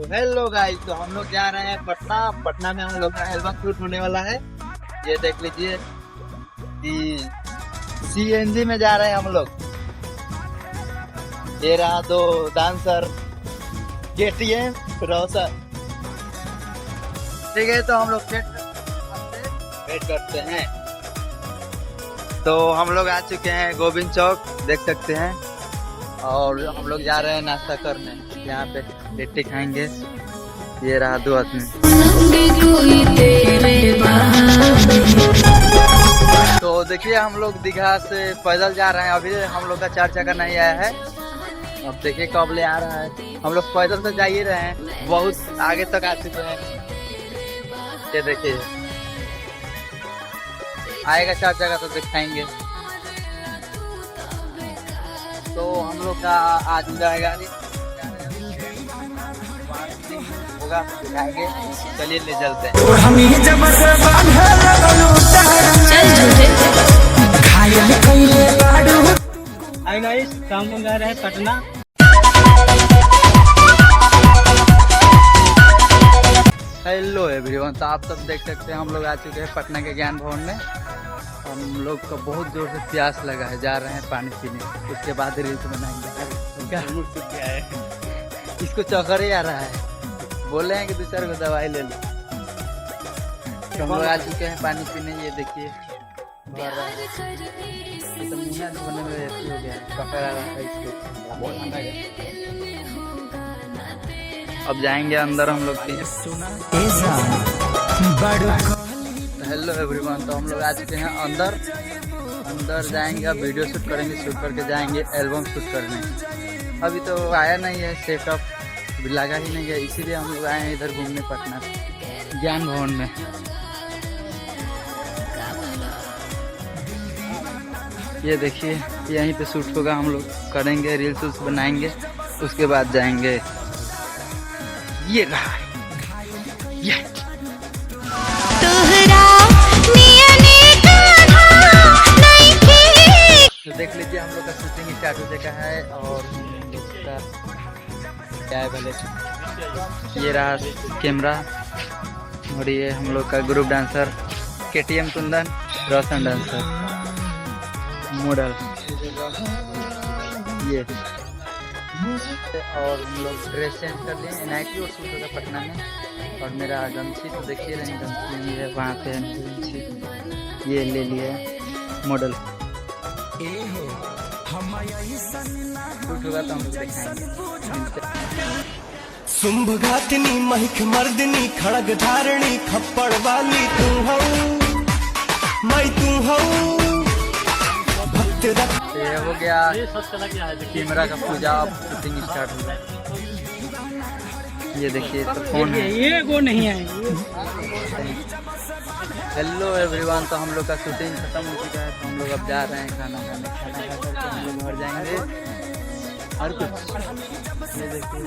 Hello guys, तो हम लोग जा रहे हैं पटना में हम लोग का एल्बम शूट होने वाला है। ये देख लीजिए, CNG में जा रहे हैं हम लोग। ये रहा दो डांसर, KTM रोशन। ठीक है, तो हम लोग वेट करते हैं। तो हम लोग आ चुके हैं गोविंद चौक, देख सकते हैं। और हम लोग जा रहे हैं नाश्ता करने, यहाँ पे लिट्टी खाएंगे। ये रहा दो आदमी। तो देखिए, हम लोग दीघा से पैदल जा रहे हैं। अभी हम लोग का 4 चक्का नहीं आया है। अब देखिए कब ले आ रहा है। हम लोग पैदल तो जा ही रहे हैं, बहुत आगे तक आ चुके हैं। ये देखिए, आएगा 4 चक्का तो दिखाएंगे। तो हम लोग का आज जाएगा होगा, दिखाएंगे। चलिए ले चलते हैं। हाय गाइस, शाम को जा रहे हैं पटना। हेलो एवरीवन, तो आप सब देख सकते हैं हम लोग आ चुके हैं पटना के ज्ञान भवन में। हम लोग को बहुत जोर से प्यास लगा है, जा रहे हैं पानी पीने। उसके बाद रील्स बनाएंगे। इसको चक्कर ही आ रहा है, बोल रहे हैं कि दूसरे को दवाई ले लो। तो हम लोग आ चुके हैं पानी पीने। ये देखिए, ये तो मुन्ना धोने में ऐसी हो गया है, पकड़ा रहा है इसको। अब जाएंगे अंदर हम लोग। हेलो एवरीवन, तो हम लोग आ चुके हैं अंदर जाएंगे। अब वीडियो शूट करेंगे, शूट करके जाएंगे एल्बम शूट करने। अभी तो आया नहीं है, सेटअप लगा ही नहीं है, इसीलिए हम लोग आए हैं इधर घूमने पटना ज्ञान भवन में। ये देखिए, यहीं पे शूट होगा। हम लोग करेंगे, रील्स बनाएंगे, उसके बाद जाएंगे। ये रहा, ये तो देख लीजिए, हम लोग का शूटिंग स्टार्ट हो चुका है। और क्या है भले, ये रहा कैमरा। और ये हम लोग का ग्रुप डांसर KTM कुंदन, रोशन डांसर, मॉडल ये। और हम लोग ड्रेस चेंज कर लिए। नाइटी और शूट होगा पटना में। और मेरा गमछी तो देखिए रहे, गमछी ये है, वहाँ पे गमछी ये ले लिया मॉडल। शूट होगा तो हम लोग दिखाएंगे। शुंभ घातनी महिख मर्दनी खड़ग धारणी खप्पड़ वाली तू हो, मैं तू हो। भक्त ये हो गया कैमरा का पूजा। अब शूटिंग स्टार्ट हो गया। ये देखिए, तो फोन ये वो नहीं है। हेलो एवरीवन, तो हम लोग का शूटिंग खत्म हो चुका है। तो हम लोग अब जा रहे हैं खाना खाने। खाना खा करके हम लोग घर जाएंगे। और कुछ ये देखिए,